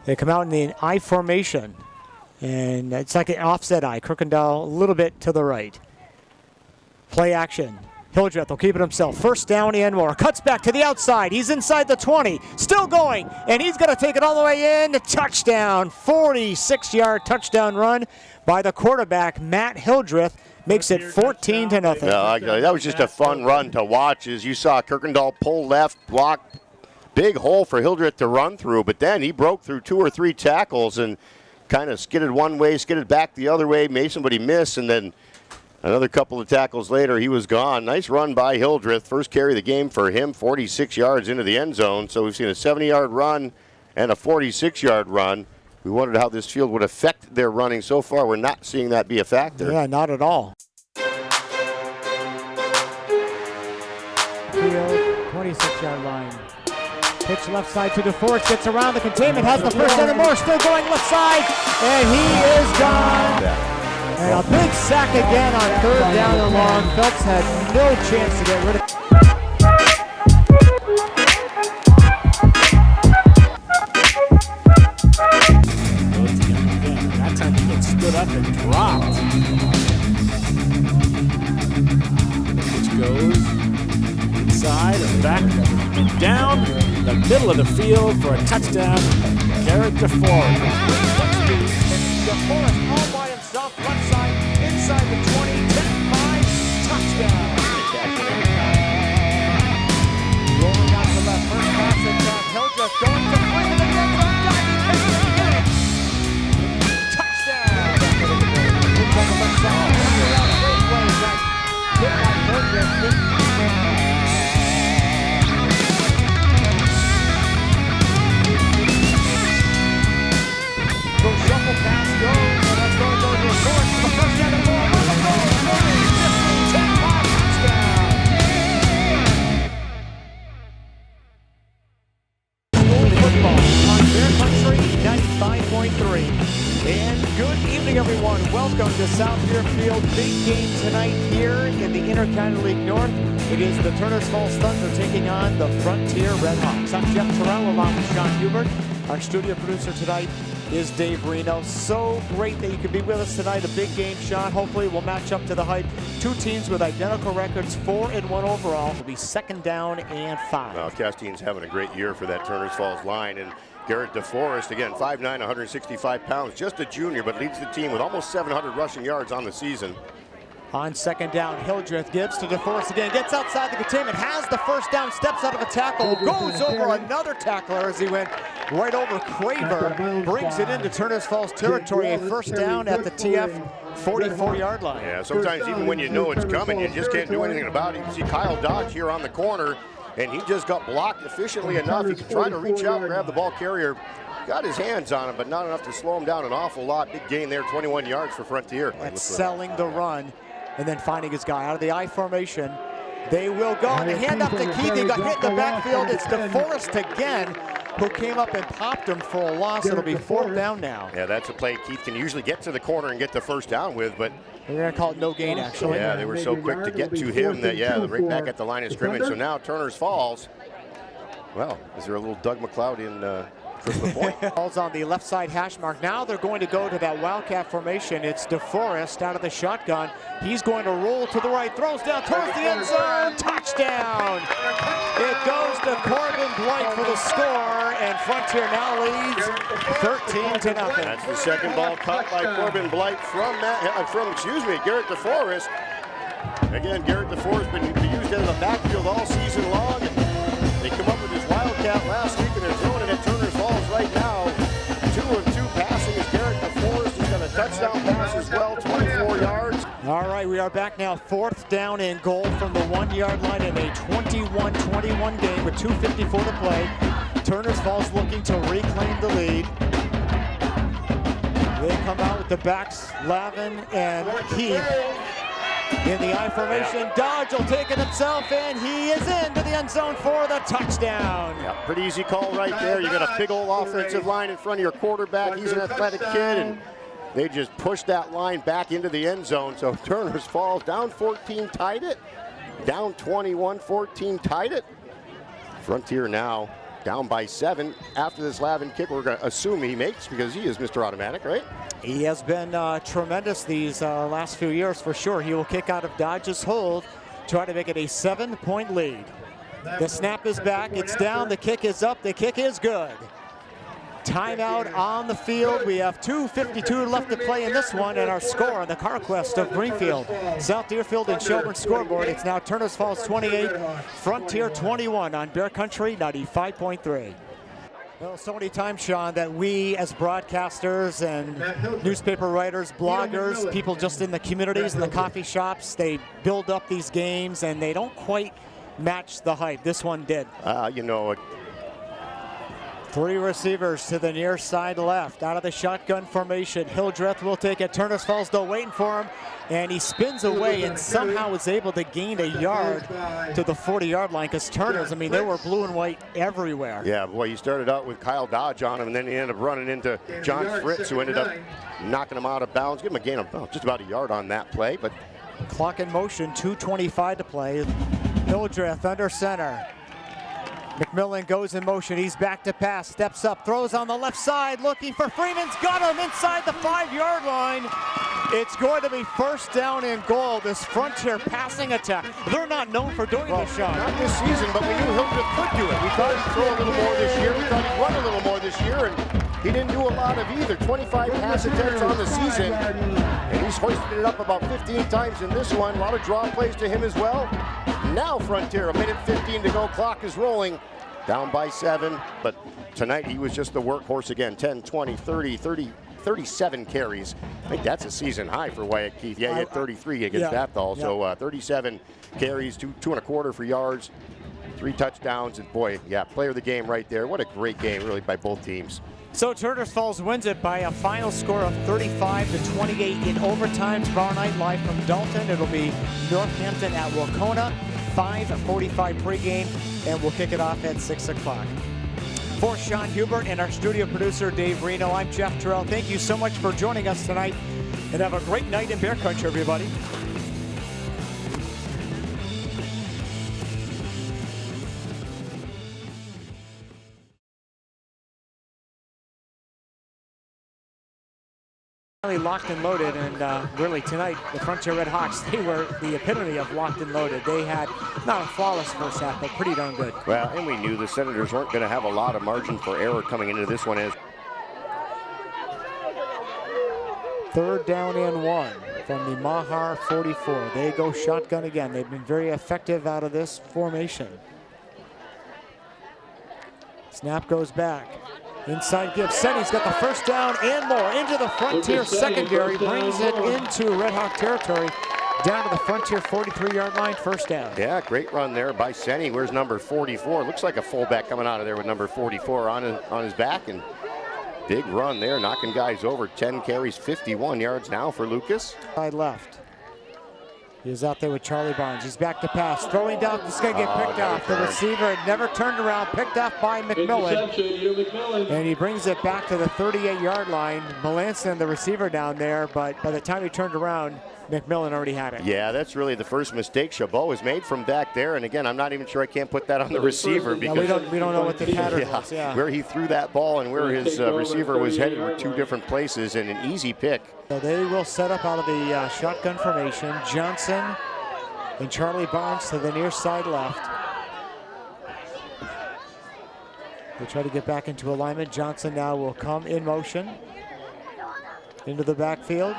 They come out in the I formation, and it's like an offset I. Kirkendall a little bit to the right. Play action. Hildreth will keep it himself. First down and more. Cuts back to the outside. He's inside the 20. Still going, and he's going to take it all the way in. Touchdown. 46-yard touchdown run by the quarterback, Matt Hildreth. Makes it 14-0. Yeah, that was just a fun run to watch. As you saw, Kirkendall pull left, block, big hole for Hildreth to run through. But then he broke through 2 or 3 tackles and kind of skidded one way, skidded back the other way, made somebody miss, and then another couple of tackles later, he was gone. Nice run by Hildreth. First carry of the game for him, 46 yards into the end zone. So we've seen a 70-yard run and a 46-yard run. We wondered how this field would affect their running. So far, we're not seeing that be a factor. Yeah, not at all. Field, 26-yard line. Pitch left side to DeForest, gets around the containment, has the first down and more, still going left side, and he is gone. And a big sack again on third down and long. Phelps had no chance to get rid of it. That time he gets stood up and dropped. Which goes inside and back and down the middle of the field for a touchdown. Garrett DeForest. DeForest all by himself, left side, inside the 20, 10-5, touchdown. Rolling out to left, first pass and Hildreth going to bring it again. Touchdown. Looks on the left side, around great plays. That hit by Hildreth. Shuffle pass goes, and that's going to go to the court for the first down and more. With the goal, 40, 10-5 touchdown. School football on Bear Country 95.3. And good evening, everyone. Welcome to South Deerfield. Big game tonight here in the Intercounty League North. It is the Turners Falls Thunder taking on the Frontier Redhawks. I'm Jeff Tirrell along with Sean Hubert. Our studio producer tonight is Dave Reno. So great that you could be with us tonight. A big game, Sean. Hopefully we'll match up to the hype. 2 teams with identical records, 4-1 overall. Will be second down and 5. Well, Castine's having a great year for that Turners Falls line. And Garrett DeForest, again, 5'9", 165 pounds, just a junior, but leads the team with almost 700 rushing yards on the season. On second down, Hildreth gives to DeForest again, gets outside the containment, has the first down, steps out of a tackle, goes over another tackler as he went right over Craver, brings it into Turners Falls territory, a first down at the TF 44-yard line. Yeah, sometimes even when you know it's coming, you just can't do anything about it. You see Kyle Dodge here on the corner, and he just got blocked efficiently enough. He could try to reach out and grab the ball carrier. Got his hands on him, but not enough to slow him down an awful lot. Big gain there, 21 yards for Frontier. That's selling the run and then finding his guy out of the I formation. They will go, and the hand up to Keith. He got hit in the backfield. It's DeForest again, who came up and popped him for a loss. It'll be 4th down now. Yeah, that's a play Keith can usually get to the corner and get the first down with, but they're going to call it no gain, actually. Yeah, they were so quick to get to him that, yeah, right back at the line of scrimmage. So now Turners Falls. Well, is there a little Doug McLeod in Crystal Point? Falls on the left side hash mark. Now they're going to go to that Wildcat formation. It's DeForest out of the shotgun. He's going to roll to the right, throws down towards the end zone. Touchdown! It goes to Corbin Blight for the score, and Frontier now leads 13-0. That's the second ball caught by Corbin Blight from Garrett DeForest. Again, Garrett DeForest been used in the backfield all season long. They come up with his Wildcat last week, and they're throwing it at Turners Falls right now. 2 of 2 passing is Garrett DeForest. He's got a touchdown pass as well, 24 yards. All right, we are back now, 4th down and goal from the 1-yard line in a 21-21 game with 2:54 to play. Turners Falls looking to reclaim the lead. They come out with the backs, Lavin and Keith. In the I formation, Dodge will take it himself, and he is into the end zone for the touchdown. Yeah, pretty easy call right there. You got a big old offensive line in front of your quarterback. He's an athletic kid, and they just pushed that line back into the end zone. So Turners Falls down 14, tied it. Down 21, 14, tied it. Frontier now down by 7 after this Lavin kick. We're going to assume he makes because he is Mr. Automatic, right? He has been tremendous these last few years for sure. He will kick out of Dodge's hold, try to make it a 7-point lead. The snap is back, it's down, the kick is up, the kick is good. Timeout on the field. We have 2:52 left to play in this one, and our score on the CarQuest of Greenfield, South Deerfield and Shelburne scoreboard. It's now Turners Falls 28, Frontier 21 on Bear Country 95.3. Well, so many times, Sean, that we as broadcasters and newspaper writers, bloggers, people just in the communities and the coffee shops, they build up these games and they don't quite match the hype. This one did. You know, 3 receivers to the near side left, out of the shotgun formation. Hildreth will take it. Turners Falls though waiting for him, and he spins away and somehow is able to gain a yard to the 40-yard line, because Turners, I mean, there were blue and white everywhere. Yeah, boy, he started out with Kyle Dodge on him, and then he ended up running into John Fritz, who ended up knocking him out of bounds. Give him a gain of just about a yard on that play. But clock in motion, 2:25 to play. Hildreth under center. McMillan goes in motion. He's back to pass, steps up, throws on the left side, looking for Freeman's got him inside the 5-yard line. It's going to be first down and goal. This Frontier passing attack. They're not known for doing this, Sean. Not this season, but we knew Hildreth could do it. We thought he'd throw a little more this year. We thought he'd run a little more this year, and he didn't do a lot of either. 25 pass attempts on the season, and he's hoisted it up about 15 times in this one. A lot of draw plays to him as well. Now Frontier, a minute 15 to go. Clock is rolling. Down by 7, but tonight he was just the workhorse again. 10, 20, 30, 37 carries. I think that's a season high for Wyatt Keith. Yeah, he had 33 against that though. So 37 carries, 2 1/4 for yards, 3 touchdowns, and boy, yeah, player of the game right there. What a great game, really, by both teams. So Turners Falls wins it by a final score of 35-28 in overtime tomorrow night, live from Dalton. It'll be Northampton at Wacona. 5:45 pregame, and we'll kick it off at 6 o'clock. For Sean Hubert and our studio producer Dave Reno, I'm Jeff Tirrell. Thank you so much for joining us tonight, and have a great night in Bear Country, everybody. Locked and loaded, and really tonight the Frontier Red Hawks, they were the epitome of locked and loaded. They had not a flawless first half, but pretty darn good. Well, and we knew the Senators weren't going to have a lot of margin for error coming into this one. As 3rd down and 1 from the Mahar 44. They go shotgun again. They've been very effective out of this formation. Snap goes back. Inside gives. Senny's got the first down and more into the Frontier secondary. Brings it into Red Hawk territory. Down to the Frontier 43-yard line, first down. Yeah, great run there by Senny. Where's number 44? Looks like a fullback coming out of there with number 44 on his back. And big run there, knocking guys over. 10 carries, 51 yards now for Lucas. Side left. He's out there with Charlie Barnes. He's back to pass. Throwing down. This is going to get picked off. The receiver had never turned around. Picked off by McMillan. And he brings it back to the 38-yard line. Melanson, the receiver down there. But by the time he turned around, McMillan already had it. Yeah, that's really the first mistake Chabot has made from back there. And again, I'm not even sure I can't put that on the receiver because we don't know what the pattern was. Yeah. Where he threw that ball and where his receiver was headed were 2 different places, and an easy pick. So they will set up out of the shotgun formation. Johnson and Charlie Barnes to the near side left. They try to get back into alignment. Johnson now will come in motion into the backfield.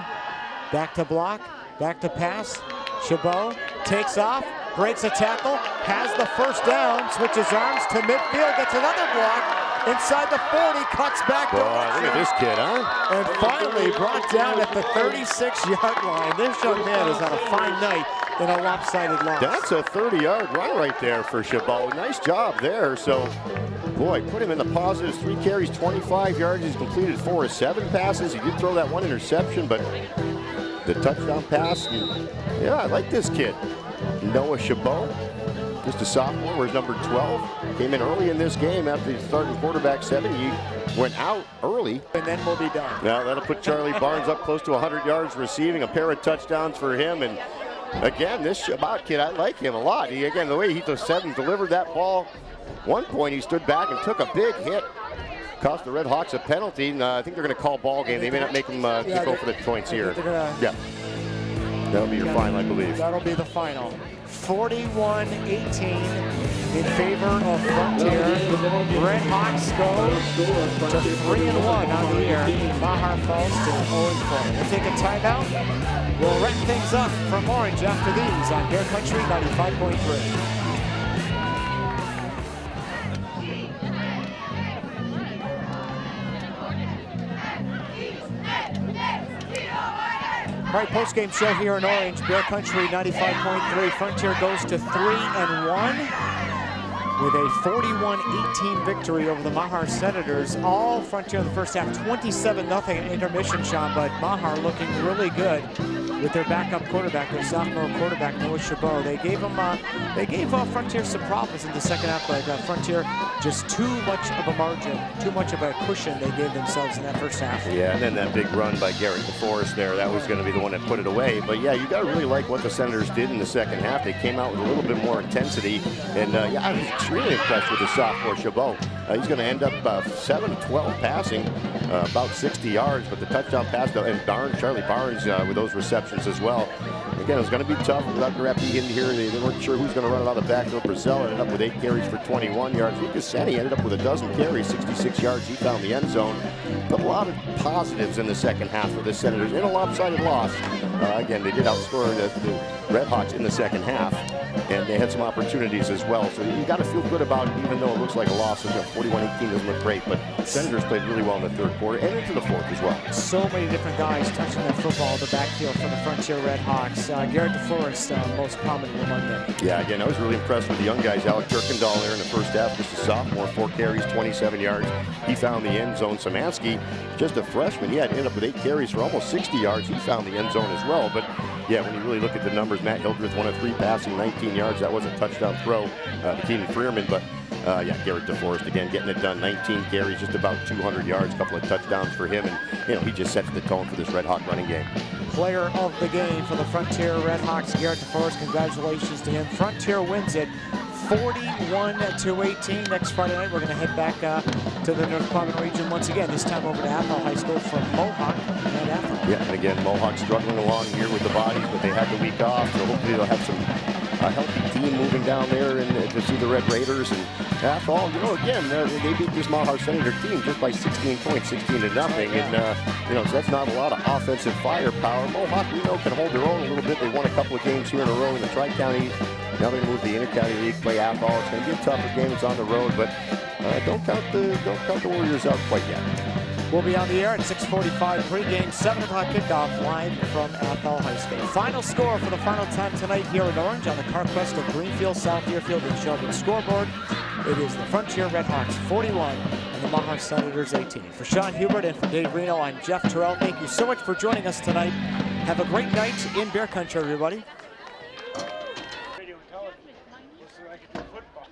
Back to block. Back to pass. Chabot takes off, breaks a tackle, has the first down, switches arms to midfield, gets another block inside the 40, cuts back. Boy, look at this kid, huh? And finally brought down at the 36-yard line. This young man has had a fine night in a lopsided loss. That's a 30-yard run right there for Chabot. Nice job there. So, boy, put him in the positives. 3 carries, 25 yards. He's completed 4 of 7 passes. He did throw that 1 interception, but the touchdown pass, and yeah, I like this kid. Noah Chabot, just a sophomore, where's number 12. Came in early in this game after he started quarterback 7. He went out early. And then we'll be done. Now that'll put Charlie Barnes up close to 100 yards receiving, a pair of touchdowns for him. And again, this Chabot kid, I like him a lot. Again, the way he said and delivered that ball one point he stood back and took a big hit. Cost the Red Hawks a penalty, and I think they're going to call ball game. They may not make them go for the points here. Yeah, that'll be your final, I believe. That'll be the final. 41-18 in favor of Frontier. Red Hawks go to 3-1 on the year. Mahar falls to 0-4. We'll take a timeout. We'll wrap things up from Orange after these on Bear Country 95.3. All right, post-game show here in Orange, Bear Country 95.3. Frontier goes to 3-1 with a 41-18 victory over the Mahar Senators. All Frontier in the first half, 27-0 in intermission, Sean, but Mahar looking really good with their backup quarterback, their sophomore quarterback, Noah Chabot. They gave Frontier some problems in the second half, but Frontier just too much of a margin, too much of a cushion they gave themselves in that first half. Yeah, and then that big run by Garrett DeForest there, that was going to be the one that put it away. But yeah, you got to really like what the Senators did in the second half. They came out with a little bit more intensity, and yeah, I was extremely impressed with the sophomore Chabot. He's going to end up 7-12 passing, about 60 yards, but the touchdown pass, and Charlie Barnes with those receptions as well. Again, it was going to be tough without Garepi in here. They weren't sure who's going to run it out of the backfield. Brazil ended up with 8 carries for 21 yards. Lucas Senni ended up with a dozen carries, 66 yards. He found the end zone. But a lot of positives in the second half for the Senators in a lopsided loss. Again, they did outscore the Red Hawks in the second half, and they had some opportunities as well. So you got to feel good about it, even though it looks like a loss. 41-18 doesn't look great, but Senators played really well in the third quarter and into the fourth as well. So many different guys touching that football in the backfield for the Frontier Red Hawks. Garrett DeForest, most prominent among them. Yeah, again, I was really impressed with the young guys. Alec Kirkendall there in the first half, just a sophomore, 4 carries, 27 yards. He found the end zone. Samansky, just a freshman, he had to end up with 8 carries for almost 60 yards. He found the end zone as well. But yeah, when you really look at the numbers, Matt Hildreth, 1 of 3 passing, 19 yards. That was a touchdown throw to Keenan Freerman, but yeah, Garrett DeForest again getting it done. 19 carries, just about 200 yards, a couple of touchdowns for him, and he just sets the tone for this Red Hawk running game. Player of the game for the Frontier Red Hawks, Garrett DeForest. Congratulations to him. Frontier wins it 41-18. Next Friday night, we're going to head back to the North Carbon region once again, this time over to Athol High School from Mohawk and Athol. Yeah, and again, Mohawk struggling along here with the bodies, but they had the week off, so hopefully they'll have some healthy team moving down there and to see the Red Raiders. And Athol, again, they beat this Mahar Senator team just by 16 points, 16-0, and so that's not a lot of offensive firepower. Mohawk, can hold their own a little bit. They won a couple of games here in a row in the Tri-County. Now they move the Inter-County League, play Athol. It's going to be a tougher game. It's on the road, but don't count the Warriors out quite yet. We'll be on the air at 6:45 pregame, 7 o'clock kickoff live from Athol High School. Final score for the final time tonight here in Orange on the CarQuest of Greenfield, South Deerfield, and Sheldon scoreboard. It is the Frontier Red Hawks 41 and the Mahar Senators 18. For Sean Hubert and for Dave Reno, I'm Jeff Tirrell. Thank you so much for joining us tonight. Have a great night in Bear Country, everybody. Radio and television. This is like football.